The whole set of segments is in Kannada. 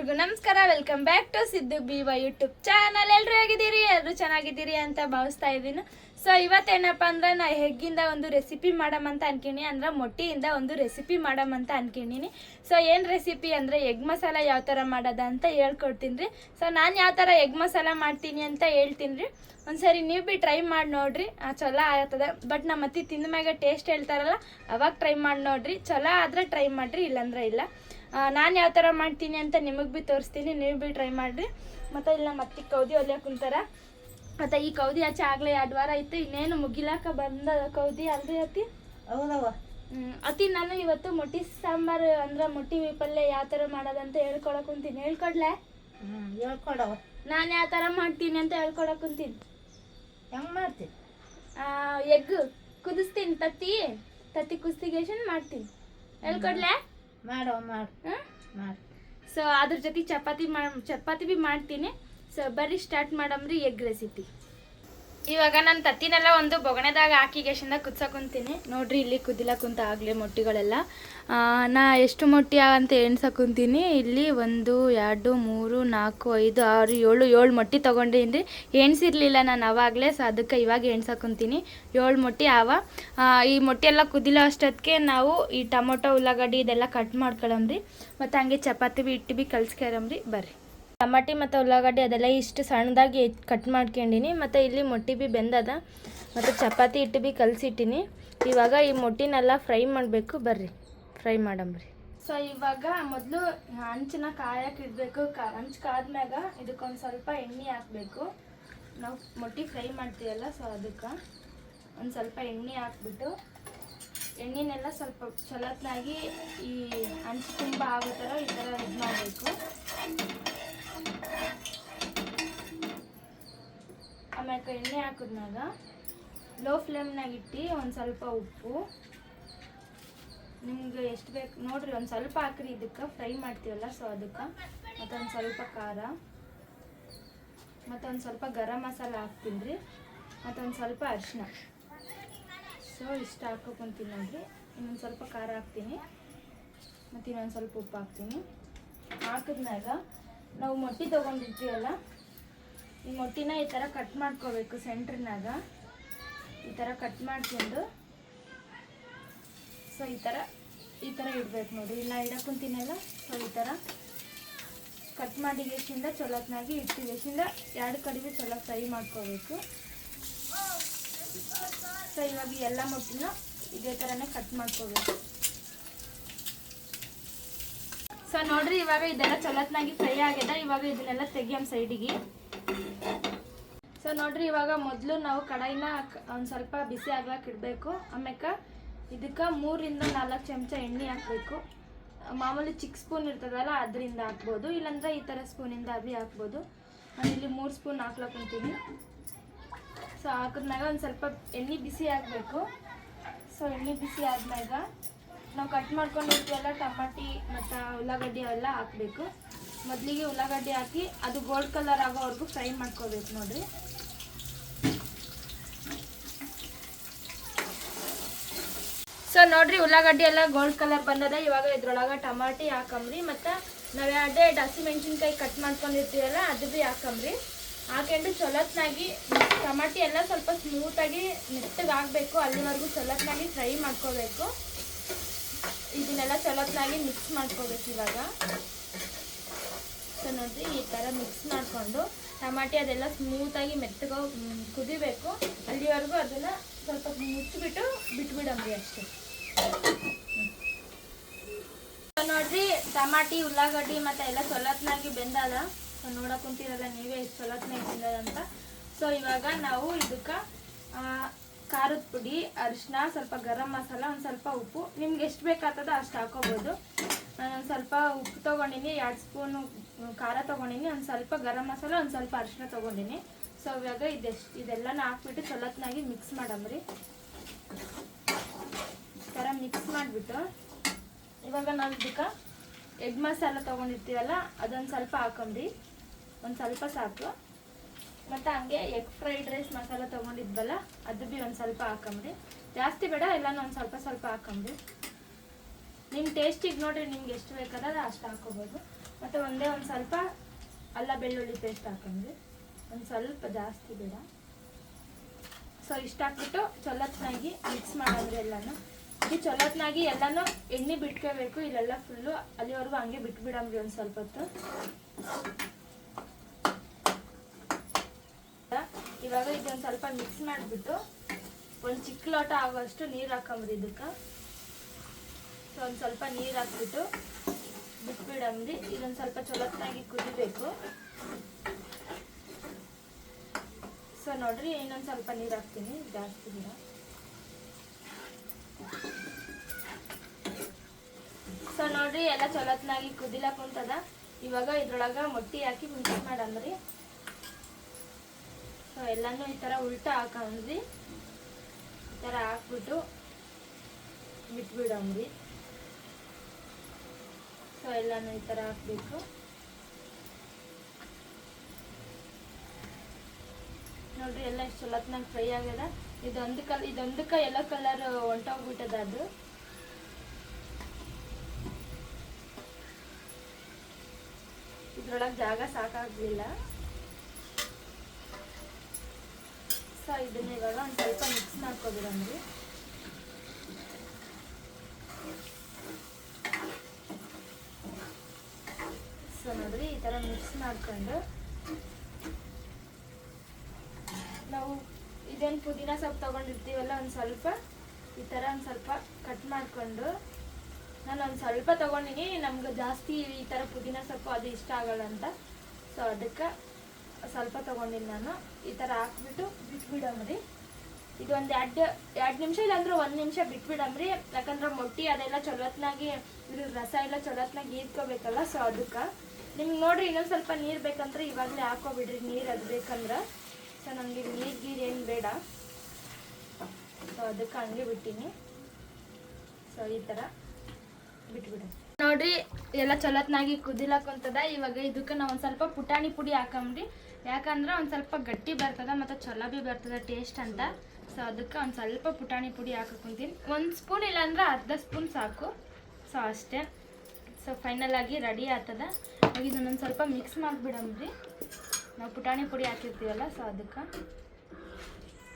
ಎಲ್ರಿಗೂ ನಮಸ್ಕಾರ. ವೆಲ್ಕಮ್ ಬ್ಯಾಕ್ ಟು ಸಿದ್ದು ಬಿವ ಯೂಟ್ಯೂಬ್ ಚಾನಲ್. ಎಲ್ಲರೂ ಹೇಗಿದ್ದೀರಿ? ಎಲ್ಲರೂ ಚೆನ್ನಾಗಿದ್ದೀರಿ ಅಂತ ಭಾವಿಸ್ತಾ ಇದ್ದೀನಿ. ಸೊ ಇವತ್ತೇನಪ್ಪ ಅಂದ್ರೆ ನಾ ಹೆಗ್ಗಿಂದ ಒಂದು ರೆಸಿಪಿ ಮಾಡಮಂತ ಅನ್ಕೊಂಡಿನಿ, ಅಂದ್ರೆ ಮೊಟ್ಟಿಯಿಂದ ಒಂದು ರೆಸಿಪಿ ಮಾಡಮಂತ ಅನ್ಕೊಂಡಿನಿ. ಸೊ ಏನು ರೆಸಿಪಿ ಅಂದರೆ ಎಗ್ ಮಸಾಲ ಯಾವ ಥರ ಮಾಡೋದ ಅಂತ ಹೇಳ್ಕೊಡ್ತೀನಿ ರೀ. ಸೊ ನಾನು ಯಾವ ಥರ ಎಗ್ ಮಸಾಲ ಮಾಡ್ತೀನಿ ಅಂತ ಹೇಳ್ತೀನಿ ರೀ. ಒಂದ್ಸರಿ ನೀವು ಭೀ ಟ್ರೈ ಮಾಡಿ ನೋಡ್ರಿ, ಚಲೋ ಆಗ್ತದೆ. ಬಟ್ ನಮ್ಮ ಅತ್ತಿ ತಿಂದ ಮ್ಯಾಗ ಟೇಸ್ಟ್ ಹೇಳ್ತಾರಲ್ಲ ಅವಾಗ ಟ್ರೈ ಮಾಡಿ ನೋಡ್ರಿ. ಚಲೋ ಆದರೆ ಟ್ರೈ ಮಾಡಿರಿ, ಇಲ್ಲಾಂದ್ರೆ ಇಲ್ಲ. ನಾನು ಯಾವ ಥರ ಮಾಡ್ತೀನಿ ಅಂತ ನಿಮಗೆ ಭೀ ತೋರಿಸ್ತೀನಿ, ನೀವು ಭೀ ಟ್ರೈ ಮಾಡಿರಿ. ಮತ್ತು ಇಲ್ಲಿ ನಮ್ಮ ಅತ್ತಿ ಕೌದಿ ಹೊಲಿಯಕ್ಕೆ ಕುಂತಾರ. ಮತ್ತು ಈ ಕೌದಿ ಆಚೆ ಆಗಲೇ 2 ವಾರ ಆಯಿತು, ಇನ್ನೇನು ಮುಗಿಲಾಕ ಬಂದ ಕೌದಿ ಅಲ್ರಿ ಅತ್ತಿ? ಹೌದವ್ವ. ಅತ್ತಿ ನಾನು ಇವತ್ತು ಮೊಟ್ಟಿ ಸಾಂಬಾರು ಅಂದ್ರೆ ಮೊಟ್ಟಿ ಪಲ್ಯ ಯಾವ ಥರ ಮಾಡೋದಂತ ಹೇಳ್ಕೊಳಕ್ ಕುಂತೀನಿ. ಹೇಳ್ಕೊಡ್ಲೆ? ಹೇಳ್ಕೊಡವ. ನಾನು ಯಾವ ಥರ ಮಾಡ್ತೀನಿ ಅಂತ ಹೇಳ್ಕೊಳಕ್ ಕುಂತೀನಿ. ಹೆಂಗೆ ಮಾಡ್ತೀನಿ? ಎಗ್ ಕುದಿಸ್ತೀನಿ, ತತ್ತಿ ಕುದಿಸ್ತಿಗೇಶನ್ ಮಾಡ್ತೀನಿ. ಹೇಳ್ಕೊಡ್ಲೆ? ಮಾಡವ ಮಾಡು. ಮಾಡಿ. ಸೊ ಅದ್ರ ಜೊತೆ ಚಪಾತಿ ಭೀ ಮಾಡ್ತೀನಿ. ಸೊ ಬರ್ರಿ ಸ್ಟಾರ್ಟ್ ಮಾಡಮ್ರಿ ಎಗ್ ರೆಸಿಪಿ. ಇವಾಗ ನಾನು ತತ್ತಿನೆಲ್ಲ ಒಂದು ಬೊಗಣೆದಾಗ ಹಾಕಿ ಗ್ಯಾಸಿಂದ ಕುದಿಸಕೊಂತೀನಿ. ನೋಡ್ರಿ ಇಲ್ಲಿ ಕುದಿಲಕ್ಕೆ ಕುಂತ ಆಗಲೇ ಮೊಟ್ಟಿಗಳೆಲ್ಲ. ನಾ ಎಷ್ಟು ಮೊಟ್ಟಿ ಅಂತ ಎಣ್ಸಕೊಂತೀನಿ. ಇಲ್ಲಿ 1 2 3 4 5 6 7 ಮೊಟ್ಟಿ ತೊಗೊಂಡೀನಿ ರೀ. ಎಣ್ಸಿರ್ಲಿಲ್ಲ ನಾನು ಅವಾಗಲೇ, ಸೊ ಅದಕ್ಕೆ ಇವಾಗ ಎಣ್ಸಕೊಂತೀನಿ. 7 ಮೊಟ್ಟಿ ಆವ. ಈ ಮೊಟ್ಟಿ ಎಲ್ಲ ಕುದಿಲೋ ಅಷ್ಟೊತ್ತಿಗೆ ನಾವು ಈ ಟೊಮೊಟೊ ಉಳ್ಳಾಗಡ್ಡಿ ಇದೆಲ್ಲ ಕಟ್ ಮಾಡ್ಕೊಳಮ್ರಿ. ಮತ್ತು ಹಂಗೆ ಚಪಾತಿ ಭೀ ಹಿಟ್ಟು ಭೀ ಕಲ್ಸ್ಕೊಳಮ್ರಿ. ಬರ್ರಿ. ಟಮಾಟಿ ಮತ್ತು ಉಳ್ಳಾಗಡ್ಡಿ ಅದೆಲ್ಲ ಇಷ್ಟು ಸಣ್ಣದಾಗಿ ಕಟ್ ಮಾಡ್ಕೊಂಡಿನಿ. ಮತ್ತು ಇಲ್ಲಿ ಮೊಟ್ಟಿ ಭೀ ಬೆಂದದ, ಮತ್ತು ಚಪಾತಿ ಹಿಟ್ಟು ಭೀ ಕಲಸಿಟ್ಟಿನಿ. ಇವಾಗ ಈ ಮೊಟ್ಟಿನೆಲ್ಲ ಫ್ರೈ ಮಾಡಬೇಕು. ಬರ್ರಿ ಫ್ರೈ ಮಾಡಮ್ರಿ. ಸೊ ಇವಾಗ ಮೊದಲು ಹಂಚನ್ನ ಕಾಯಕ್ಕೆ ಇಡಬೇಕು. ಹಂಚು ಕಾದ್ಮ್ಯಾಗ ಇದಕ್ಕೊಂದು ಸ್ವಲ್ಪ ಎಣ್ಣೆ ಹಾಕಬೇಕು. ನಾವು ಮೊಟ್ಟಿ ಫ್ರೈ ಮಾಡ್ತೀವಲ್ಲ, ಸೊ ಅದಕ್ಕೆ ಒಂದು ಸ್ವಲ್ಪ ಎಣ್ಣೆ ಹಾಕ್ಬಿಟ್ಟು ಎಣ್ಣೆನೆಲ್ಲ ಸ್ವಲ್ಪ ಚಲೋತ್ನಾಗಿ ಈ ಹಂಚು ತುಂಬ ಆಗೋ ಥರ ಈ ಥರ ಇದು ಮಾಡಬೇಕು. ಆಮ್ಯಾಕೆ ಎಣ್ಣೆ ಹಾಕಿದ್ಮ್ಯಾಗ ಲೋ ಫ್ಲೇಮ್ನಾಗ ಇಟ್ಟು ಒಂದು ಸ್ವಲ್ಪ ಉಪ್ಪು, ನಿಮ್ಗೆ ಎಷ್ಟು ಬೇಕು ನೋಡ್ರಿ, ಒಂದು ಸ್ವಲ್ಪ ಹಾಕ್ರಿ. ಇದಕ್ಕೆ ಫ್ರೈ ಮಾಡ್ತೀವಲ್ಲ, ಸೊ ಅದಕ್ಕೆ ಮತ್ತೊಂದು ಸ್ವಲ್ಪ ಖಾರ, ಮತ್ತೊಂದು ಸ್ವಲ್ಪ ಗರಂ ಮಸಾಲ ಹಾಕ್ತೀನಿ ರೀ, ಮತ್ತೊಂದು ಸ್ವಲ್ಪ ಅರಿಶಿನ. ಸೊ ಇಷ್ಟು ಹಾಕೋಕೊಂತೀನಿ ನೋಡ್ರಿ. ಇನ್ನೊಂದು ಸ್ವಲ್ಪ ಖಾರ ಹಾಕ್ತೀನಿ, ಮತ್ತು ಇನ್ನೊಂದು ಸ್ವಲ್ಪ ಉಪ್ಪು ಹಾಕ್ತೀನಿ. ಹಾಕಿದ್ಮ್ಯಾಗ ನಾವು ಮೊಟ್ಟಿ ತೊಗೊಂಡಿರ್ತೀವಲ್ಲ, ಈ ಮೊಟ್ಟಿನ ಈ ಥರ ಕಟ್ ಮಾಡ್ಕೋಬೇಕು. ಸೆಂಟ್ರ್ನಾಗ ಈ ಥರ ಕಟ್ ಮಾಡ್ಕೊಂಡು ಸೊ ಈ ಥರ ಇಡ್ಬೇಕು ನೋಡಿರಿ. ಇಲ್ಲ ಇಡಕ್ಕಂತೀನಲ್ಲ, ಸೊ ಈ ಥರ ಕಟ್ ಮಾಡಿ ಗೆಸಿಂದ ಚೊಲೋತ್ನಾಗಿ ಇಟ್ಟು ಗೆಸಿಂದ 2 ಕಡೆಗೂ ಚಲೋ ಫ್ರೈ ಮಾಡ್ಕೋಬೇಕು. ಸೊ ಇವಾಗ ಎಲ್ಲ ಮೊಟ್ಟಿನ ಇದೇ ಥರನೇ ಕಟ್ ಮಾಡ್ಕೋಬೇಕು. ಸೊ ನೋಡ್ರಿ, ಇವಾಗ ಇದೆಲ್ಲ ಚೊಲೋತ್ನಾಗಿ ಫ್ರೈ ಆಗ್ಯದ. ಇವಾಗ ಇದನ್ನೆಲ್ಲ ತೆಗಿಯಂ ಸೈಡಿಗೆ. ಸೊ ನೋಡ್ರಿ, ಇವಾಗ ಮೊದಲು ನಾವು ಕಡಾಯಿನ ಒಂದು ಸ್ವಲ್ಪ ಬಿಸಿ ಆಗ್ಲಕ್ಕೆ ಇಡಬೇಕು. ಆಮ್ಯಾಕೆ ಇದಕ್ಕೆ 3 ರಿಂದ 4 ಚಮಚ ಎಣ್ಣೆ ಹಾಕಬೇಕು. ಮಾಮೂಲಿ ಚಿಕ್ಕ ಸ್ಪೂನ್ ಇರ್ತದಲ್ಲ ಅದರಿಂದ ಹಾಕ್ಬೋದು, ಇಲ್ಲಾಂದ್ರೆ ಈ ಥರ ಸ್ಪೂನಿಂದ ಭೀ ಹಾಕ್ಬೋದು. ನಾನು ಇಲ್ಲಿ 3 ಸ್ಪೂನ್ ಹಾಕ್ಲಕ್ಕಂತೀನಿ. ಸೊ ಹಾಕಿದ್ಮ್ಯಾಗ ಒಂದು ಸ್ವಲ್ಪ ಎಣ್ಣೆ ಬಿಸಿ ಆಗಬೇಕು. ಸೊ ಎಣ್ಣೆ ಬಿಸಿ ಆದ್ಮ್ಯಾಗ ನಾವು ಕಟ್ ಮಾಡ್ಕೊಂಡಿರ್ತೀವಲ್ಲ ಟಮಾಟಿ ಮತ್ತು ಉಳ್ಳಾಗಡ್ಡಿ ಅವೆಲ್ಲ ಹಾಕಬೇಕು. ಮೊದಲಿಗೆ ಉಳ್ಳಾಗಡ್ಡಿ ಹಾಕಿ ಅದು ಗೋಲ್ಡ್ ಕಲರ್ ಆಗೋವರೆಗೂ ಫ್ರೈ ಮಾಡ್ಕೋಬೇಕು ನೋಡ್ರಿ. ಸೊ ನೋಡ್ರಿ, ಉಳ್ಳಾಗಡ್ಡಿ ಎಲ್ಲ ಗೋಲ್ಡ್ ಕಲರ್ ಬಂದದ. ಇವಾಗ ಇದ್ರೊಳಗೆ ಟಮಾಟಿ ಹಾಕಂಬ್ರಿ, ಮತ್ತು ನಾವು 2 ಹಸಿಮೆಣ್ಸಿನ್ಕಾಯಿ ಕಟ್ ಮಾಡ್ಕೊಂಡಿರ್ತೀವಲ್ಲ ಅದು ಭೀ ಹಾಕಂಬ್ರಿ. ಹಾಕೊಂಡು ಚೊಲೋತ್ನಾಗಿ ಟಮಾಟಿ ಎಲ್ಲ ಸ್ವಲ್ಪ ಸ್ಮೂತಾಗಿ ಮೆತ್ತಗೆ ಆಗಬೇಕು, ಅಲ್ಲಿವರೆಗೂ ಚೊಲೋತ್ನಾಗಿ ಫ್ರೈ ಮಾಡ್ಕೋಬೇಕು. ಇದನ್ನೆಲ್ಲ ಚೊಲೋತ್ನಾಗಿ ಮಿಕ್ಸ್ ಮಾಡ್ಕೋಬೇಕು ಇವಾಗ. ಸೊ ನೋಡ್ರಿ, ಈ ಥರ ಮಿಕ್ಸ್ ಮಾಡಿಕೊಂಡು ಟಮಾಟಿ ಅದೆಲ್ಲ ಸ್ಮೂತಾಗಿ ಮೆತ್ತಗೆ ಕುದಿಬೇಕು. ಅಲ್ಲಿವರೆಗೂ ಅದನ್ನು ಸ್ವಲ್ಪ ಮುಚ್ಚಿಬಿಟ್ಟು ಬಿಟ್ಬಿಡಮ್ರಿ ಅಷ್ಟೇ. ಸೊ ನೋಡ್ರಿ, ಟಮಾಟಿ ಉಳ್ಳಾಗಡ್ಡಿ ಮತ್ತು ಎಲ್ಲ ಚೊಲೋತ್ನಾಗಿ ಬೆಂದದ. ಸೊ ನೋಡಕ್ಕೆ ಕುಂತಿರಲ್ಲ ನೀವೇ ಎಷ್ಟು ಚೊಲೋತ್ನಾಗಿ ಬೆಂದದಂತ. ಸೊ ಇವಾಗ ನಾವು ಇದಕ್ಕೆ ಖಾರದ ಪುಡಿ, ಅರಿಶಿನ, ಸ್ವಲ್ಪ ಗರಂ ಮಸಾಲ, ಒಂದು ಸ್ವಲ್ಪ ಉಪ್ಪು, ನಿಮ್ಗೆ ಎಷ್ಟು ಬೇಕಾಗ್ತದ ಅಷ್ಟು ಹಾಕೋಬೋದು. ನಾನೊಂದು ಸ್ವಲ್ಪ ಉಪ್ಪು ತೊಗೊಂಡಿನಿ, 2 ಸ್ಪೂನು ಖಾರ ತೊಗೊಂಡಿನಿ, ಒಂದು ಸ್ವಲ್ಪ ಗರಂ ಮಸಾಲ, ಒಂದು ಸ್ವಲ್ಪ ಅರಿಶಿನ ತೊಗೊಂಡಿನಿ. ಸೊ ಇವಾಗ ಇದೆಲ್ಲನ ಹಾಕ್ಬಿಟ್ಟು ಚೊಲೋತ್ನಾಗಿ ಮಿಕ್ಸ್ ಮಾಡಮ್ರಿ. ಈ ಥರ ಮಿಕ್ಸ್ ಮಾಡಿಬಿಟ್ಟು ಇವಾಗ ನಾವು ಇದಕ್ಕೆ ಎಗ್ ಮಸಾಲ ತೊಗೊಂಡಿರ್ತೀವಲ್ಲ ಅದೊಂದು ಸ್ವಲ್ಪ ಹಾಕಂಬ್ರಿ, ಒಂದು ಸ್ವಲ್ಪ ಸಾಕು. ಮತ್ತು ಹಂಗೆ ಎಗ್ ಫ್ರೈಡ್ ರೈಸ್ ಮಸಾಲ ತೊಗೊಂಡಿದ್ವಲ್ಲ ಅದು ಭೀ ಒಂದು ಸ್ವಲ್ಪ ಹಾಕಂಬ್ರಿ. ಜಾಸ್ತಿ ಬೇಡ, ಎಲ್ಲನೂ ಒಂದು ಸ್ವಲ್ಪ ಹಾಕಂಬ್ರಿ. ನಿಮ್ಮ ಟೇಸ್ಟಿಗೆ ನೋಡ್ರಿ, ನಿಮ್ಗೆ ಎಷ್ಟು ಬೇಕಾದ ಅಷ್ಟು ಹಾಕೋಬೋದು. ಮತ್ತು ಒಂದೇ ಒಂದು ಸ್ವಲ್ಪ ಅಲ್ಲ ಬೆಳ್ಳುಳ್ಳಿ ಪೇಸ್ಟ್ ಹಾಕೊಂಡ್ರಿ, ಒಂದು ಸ್ವಲ್ಪ ಜಾಸ್ತಿ ಬೇಡ. ಸೊ ಇಷ್ಟ ಹಾಕ್ಬಿಟ್ಟು ಚೊಲತ್ನಾಗಿ ಮಿಕ್ಸ್ ಮಾಡೋದ್ರೆ ಎಲ್ಲನೂ. ಇದು ಚೊಲತ್ನಾಗಿ ಎಲ್ಲನೂ ಎಣ್ಣೆ ಬಿಟ್ಕೋಬೇಕು, ಇಲ್ಲೆಲ್ಲ ಫುಲ್ಲು ಅಲ್ಲಿವರೆಗೂ ಹಂಗೆ ಬಿಟ್ಬಿಡಮ್ರಿ ಒಂದು ಸ್ವಲ್ಪ ಹೊತ್ತು. ಇವಾಗ ಇದೊಂದು ಸ್ವಲ್ಪ ಮಿಕ್ಸ್ ಮಾಡಿಬಿಟ್ಟು ಒಂದು ಚಿಕ್ಕ ಲೋಟ ಆಗೋಷ್ಟು ನೀರು ಹಾಕೊಂಬ್ರಿ ಇದಕ್ಕೆ. ಸೊ ಒಂದು ಸ್ವಲ್ಪ ನೀರು ಹಾಕ್ಬಿಟ್ಟು ಬಿಟ್ಬಿಡಮ್ರಿ. ಇದೊಂದು ಸ್ವಲ್ಪ ಚೊಲತ್ನಾಗಿ ಕುದಿಬೇಕು. ಸೊ ನೋಡ್ರಿ, ಇನ್ನೊಂದು ಸ್ವಲ್ಪ ನೀರು ಹಾಕ್ತೀನಿ, ಜಾಸ್ತಿ ನೀರು. ಸೊ ನೋಡ್ರಿ, ಎಲ್ಲ ಚೊಲತ್ನಾಗಿ ಕುದಿಲಕ್ ಕುಂತದ. ಇವಾಗ ಇದ್ರೊಳಗೆ ಮೊಟ್ಟಿ ಹಾಕಿ ಮಿಕ್ಸ್ ಮಾಡಮ್ರಿ. ಸೊ ಎಲ್ಲನೂ ಈ ಥರ ಉಲ್ಟಾ ಹಾಕೊಂಡ್ರಿ, ಈ ಥರ ಹಾಕ್ಬಿಟ್ಟು ಬಿಟ್ಬಿಡಮ್ರಿ. ಸೊ ಎಲ್ಲನೂ ಈ ಥರ ಹಾಕ್ಬೇಕು. ನೋಡ್ರಿ, ಎಲ್ಲ ಎಷ್ಟು ಚೊಲತ್ನಾಗ ಫ್ರೈ ಆಗ್ಯದ. ಇದೊಂದಕ್ಕೆ ಎಲ್ಲೋ ಕಲರ್ ಹೊಂಟೋಗ್ಬಿಟ್ಟದ. ಅದು ಇದ್ರೊಳಗೆ ಜಾಗ ಸಾಕಾಗ್ಲಿಲ್ಲ. ಸೊ ಇದನ್ನ ಇವಾಗ ಒಂದು ಸ್ವಲ್ಪ ಮಿಕ್ಸ್ ಮಾಡ್ಕೊಬಿಡಮ್ರಿ. ಸೊ ನೋಡ್ರಿ, ಈ ಥರ ಮಿಕ್ಸ್ ಮಾಡ್ಕೊಂಡು ನಾವು ಇದೇನು ಪುದೀನ ಸೊಪ್ಪು ತೊಗೊಂಡಿರ್ತೀವಲ್ಲ, ಒಂದು ಸ್ವಲ್ಪ ಈ ಥರ ಒಂದು ಸ್ವಲ್ಪ ಕಟ್ ಮಾಡಿಕೊಂಡು, ನಾನು ಒಂದು ಸ್ವಲ್ಪ ತೊಗೊಂಡಿನಿ, ನಮ್ಗೆ ಜಾಸ್ತಿ ಈ ಥರ ಪುದೀನ ಸೊಪ್ಪು ಅದು ಇಷ್ಟ ಆಗಲ್ಲ ಅಂತ. ಸೊ ಅದಕ್ಕೆ ಸ್ವಲ್ಪ ತೊಗೊಂಡಿನಿ ನಾನು. ಈ ಥರ ಹಾಕ್ಬಿಟ್ಟು ಬಿಟ್ಬಿಡಮ್ರಿ. ಇದು ಒಂದು ಎರಡು ನಿಮಿಷ ಇಲ್ಲಾಂದ್ರೆ 1 ನಿಮಿಷ ಬಿಟ್ಬಿಡಮ್ರಿ. ಯಾಕಂದ್ರೆ ಮೊಟ್ಟಿ ಅದೆಲ್ಲ ಚೊಲತ್ನಾಗಿ ಇದ್ರ ರಸ ಎಲ್ಲ ಚೊಲತ್ನಾಗಿ ಈರ್ಕೋಬೇಕಲ್ಲ. ಸೊ ಅದಕ್ಕೆ ನಿಮ್ಗೆ ನೋಡ್ರಿ, ಇನ್ನೊಂದು ಸ್ವಲ್ಪ ನೀರು ಬೇಕಂದ್ರೆ ಇವಾಗಲೇ ಹಾಕೋಬಿಡ್ರಿ, ನೀರು ಅದು ಬೇಕಂದ್ರೆ. ಸೊ ನನಗೆ ನೀರು ಏನು ಬೇಡ. ಸೊ ಅದಕ್ಕೆ ಹಂಗೆ ಬಿಟ್ಟಿನಿ. ಸೊ ಈ ಥರ ಬಿಟ್ಬಿಡ. ನೋಡ್ರಿ, ಎಲ್ಲ ಚೊಲತ್ನಾಗಿ ಕುದಿಲಕ್ಕಂತದ. ಇವಾಗ ಇದಕ್ಕೆ ನಾವು ಒಂದು ಸ್ವಲ್ಪ ಪುಟಾಣಿ ಪುಡಿ ಹಾಕಂಬ್ರಿ. ಯಾಕಂದ್ರೆ ಒಂದು ಸ್ವಲ್ಪ ಗಟ್ಟಿ ಬರ್ತದ ಮತ್ತು ಚೊಲೋ ಭೀ ಬರ್ತದ ಟೇಸ್ಟ್ ಅಂತ. ಸೊ ಅದಕ್ಕೆ ಒಂದು ಸ್ವಲ್ಪ ಪುಟಾಣಿ ಪುಡಿ ಹಾಕೊಂತೀನಿ. 1 ಸ್ಪೂನ್ ಇಲ್ಲಾಂದ್ರೆ ಅರ್ಧ ಸ್ಪೂನ್ ಸಾಕು. ಸೊ ಅಷ್ಟೇ. ಸೊ ಫೈನಲ್ ಆಗಿ ರೆಡಿ ಆಗ್ತದ. ಇವಾಗ ಇದನ್ನೊಂದು ಸ್ವಲ್ಪ ಮಿಕ್ಸ್ ಮಾಡಿಬಿಡಮ್ರಿ. ನಾವು ಪುಟಾಣಿ ಪುಡಿ ಹಾಕಿರ್ತೀವಲ್ಲ, ಸೊ ಅದಕ್ಕೆ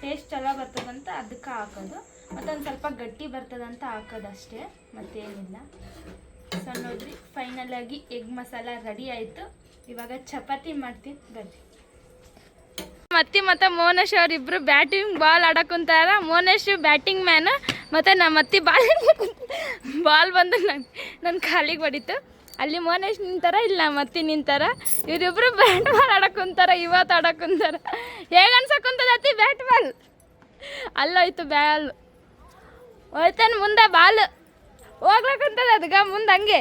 ಟೇಸ್ಟ್ ಚಲೋ ಬರ್ತದಂತ ಅದಕ್ಕೆ ಹಾಕೋದು. ಮತ್ತೊಂದು ಸ್ವಲ್ಪ ಗಟ್ಟಿ ಬರ್ತದಂತ ಹಾಕೋದು ಅಷ್ಟೇ, ಮತ್ತೇನಿಲ್ಲ. ಸೊ ನೋಡ್ರಿ, ಫೈನಲ್ ಆಗಿ ಎಗ್ ಮಸಾಲ ರೆಡಿ ಆಯಿತು. ಇವಾಗ ಚಪಾತಿ ಮಾಡ್ತೀನಿ ಬರ್ರಿ. ಮತ್ತು ಮೋನೇಶ್ ಅವರಿಬ್ಬರು ಬ್ಯಾಟಿಂಗ್ ಬಾಲ್ ಆಡಕ್ಕಂತಾರ. ಮೋನೇಶ್ ಬ್ಯಾಟಿಂಗ್ ಮ್ಯಾನ್, ಮತ್ತು ನಮ್ಮ ಅತ್ತಿ ಬಾಲ್ ಬಂದು ನನ್ನ ಕಾಲಿಗೆ ಹೊಡಿತು. ಅಲ್ಲಿ ಮೋನೇಶ್ ನಿಂತಾರ, ಇಲ್ಲಿ ನಮ್ಮ ಅತ್ತಿ ನಿಂತಾರ. ಇವರಿಬ್ರು ಬ್ಯಾಟ್ ಬಾಲ್ ಆಡಕ್ಕಂತಾರ. ಇವತ್ತು ಆಡಕ್ಕಂತಾರ. ಹೇಗೆ ಅನ್ಸಕ್ಕಂತದ ಅತ್ತಿ ಬ್ಯಾಟ್ ಬಾಲ್? ಅಲ್ಲೋಯ್ತು ಬ್ಯಾಲ್, ಹೋಯ್ತಾನೆ ಮುಂದೆ ಬಾಲ್ ಹೋಗ್ಲಕ್ಕಂತದ. ಅದಗ ಮುಂದೆ ಹಂಗೆ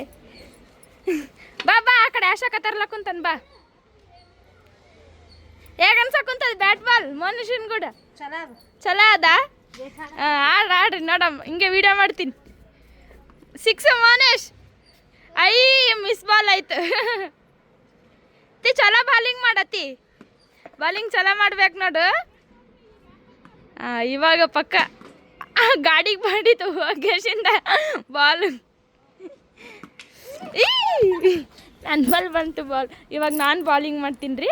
ಬಾ ಆ ಕಡೆ ಆಶಾಕತ್ತಾರ್ಲಕ್ಕಂತಾನ. ಬಾ, ಹೇಗೆ ಅನ್ಸಕ್ಕಂತದ ಬ್ಯಾಟ್ ಬಾಲ್? ಮನುಷ್ಯನ್ ಕೂಡ ಚಲೋ ಅದ. ಆಡ್ರಿ ನೋಡಮ್ಮ, ಹಿಂಗೆ ವಿಡಿಯೋ ಮಾಡ್ತೀನಿ. 6 ಮೋನೇಶ್. ಮಿಸ್ ಬಾಲ್ ಆಯ್ತು. ಚಲೋ ಬಾಲಿಂಗ್ ಮಾಡತ್ತಿ, ಬಾಲಿಂಗ್ ಚಲೋ ಮಾಡ್ಬೇಕು ನೋಡು. ಇವಾಗ ಪಕ್ಕ ಗಾಡಿಗೆ ಮಾಡಿತು ಹೋಗಿಂದ ಬಾಲ್. ನನ್ನ ಬಾಲ್ ಬಂತು ಬಾಲ್. ಇವಾಗ ನಾನು ಬಾಲಿಂಗ್ ಮಾಡ್ತೀನಿ ರೀ.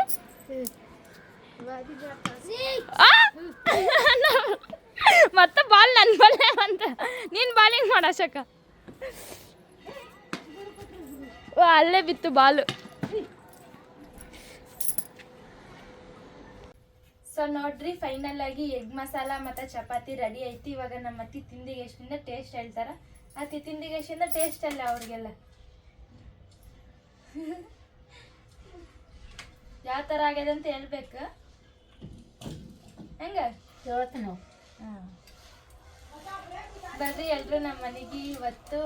ಮತ್ತೆ ಬಾಲ್ ನನ್ನ ಬಾಲೇ ಬಂತ. ನೀನು ಬಾಲಿಂಗ್ ಮಾಡ ಅಶೋಕ. ಅಲ್ಲೇ ಬಿತ್ತು ಬಾಲು. ಸೊ ನೋಡ್ರಿ, ಫೈನಲ್ ಆಗಿ ಎಗ್ ಮಸಾಲ ಮತ್ತು ಚಪಾತಿ ರೆಡಿ ಆಯ್ತು. ಇವಾಗ ನಮ್ಮ ಅತ್ತಿ ತಿಂದಿಗೆ ಎಷ್ಟಿಂದ ಟೇಸ್ಟ್ ಹೇಳ್ತಾರ. ಅತ್ತಿ ತಿಂದಿಗೆ ಎಷ್ಟಿಂದ ಟೇಸ್ಟ್ ಅಲ್ಲ ಅವ್ರಿಗೆಲ್ಲ. ಯಾವ ಥರ ಆಗ್ಯದ ಅಂತ ಹೇಳ್ಬೇಕು. ಹೆಂಗ ಹೇಳ್ತೀನಿ. ಬರ್ರಿ ಎಲ್ರು ನಮ್ಮ ಮನೆಗೆ ಇವತ್ತು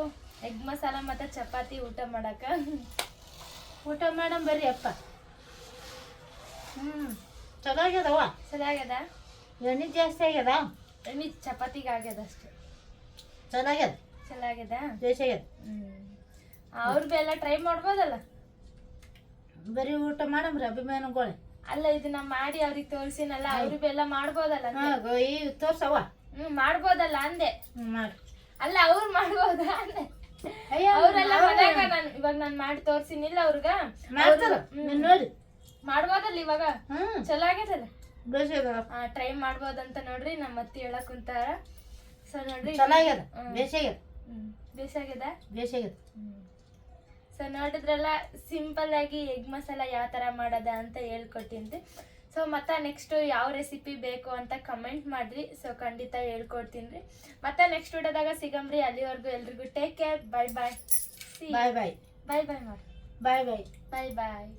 ಎಗ್ ಮಸಾಲ ಮತ್ತು ಚಪಾತಿ ಊಟ ಮಾಡಕ. ಊಟ ಮಾಡಮ್ ಬರ್ರಿ ಅಪ್ಪ. ಚಲೋ ಆಗ್ಯದವ. ಚಲೋ ಆಗ್ಯದ. ಎಣ್ಣೆ ಜಾಸ್ತಿ ಆಗ್ಯದ. ಎಣ್ಣೆ ಚಪಾತಿಗೆ ಆಗ್ಯದ ಅಷ್ಟೇ. ಚಲೋ ಆಗ್ಯದ. ಚಲೋ ಆಗ್ಯದ. ಬೇಸ್ ಆಗ್ಯದ. ಅವ್ರು ಭೀ ಎಲ್ಲ ಟ್ರೈ ಮಾಡ್ಬೋದಲ್ಲ. ಬರೀ ಊಟ ಮಾಡಮ್ರಿ ಅಭಿಮಾನಿಗಳು. ಅಲ್ಲ, ಇದನ್ನ ಮಾಡಿ ಅವ್ರಿಗೆ ತೋರಿಸಿನಲ್ಲ, ಅವ್ರು ಭೀ ಎಲ್ಲ ಮಾಡ್ಬೋದಲ್ಲ. ಈ ತೋರ್ಸವ. ಮಾಡ್ಬೋದಲ್ಲ ಅಂದೆ. ಮಾಡಿ. ಅಲ್ಲ, ಅವ್ರು ಮಾಡ್ಬೋದಾ ಅಂದೆ. ಅಯ್ಯೋ, ಅವ್ರೆಲ್ಲ ಅವ್ರು ಮನ್ಯಾಗ ಇವಾಗ ನಾನ್ ಮಾಡಿ ತೋರ್ಸಿನಿಲ್ಲ ಅವ್ರಿಗ ಮಾಡ್ತಾರ ನೀನ್ ನೋಡಿ. ಮಾಡ್ಬೋದಲ್ಲ ಇವಾಗ ಹ್ಮ್ ಚಲೋ ಆಗೈತಲ್ಲ ಬೇಸಿಗೆ ಟ್ರೈ ಮಾಡ್ಬೋದಂತ ನೋಡ್ರಿ ನಮ್ಮ ಅತ್ತಿ ಹೇಳಕ್ ಕುಂತಾರ. ಸೊ ನೋಡ್ರಿ ಚೆನ್ನಾಗ್ಯದ. ಬೇಸಿಗೆ ಬೇಸಾಗ್ಯದ. ಬೇಸಿಗೆ ಸೊ ನೋಡಿದ್ರಲ್ಲ ಸಿಂಪಲ್ ಆಗಿ ಎಗ್ ಮಸಾಲ ಯಾವ ತರ ಮಾಡೋದ ಅಂತ ಹೇಳ್ಕೊಟ್ಟಿನ್ರಿ. ಸೊ ಮತ್ತೆ ನೆಕ್ಸ್ಟ್ ಯಾವ ರೆಸಿಪಿ ಬೇಕು ಅಂತ ಕಮೆಂಟ್ ಮಾಡ್ರಿ. ಸೊ ಖಂಡಿತ ಹೇಳ್ಕೊಡ್ತೀನಿ. ಮತ್ತೆ ನೆಕ್ಸ್ಟ್ ವಿಡಿಯೋದಾಗ ಸಿಗಮ್ರಿ. ಅಲ್ಲಿವರೆಗೂ ಎಲ್ರಿಗೂ ಟೇಕ್ ಕೇರ್. ಬಾಯ್ ಬಾಯ್. ಬಾಯ್ ಬಾಯ್ ಬಾಯ್ ಬಾಯ್ ಮಾಡಿ. ಬಾಯ್ ಬಾಯ್ ಬಾಯ್ ಬಾಯ್.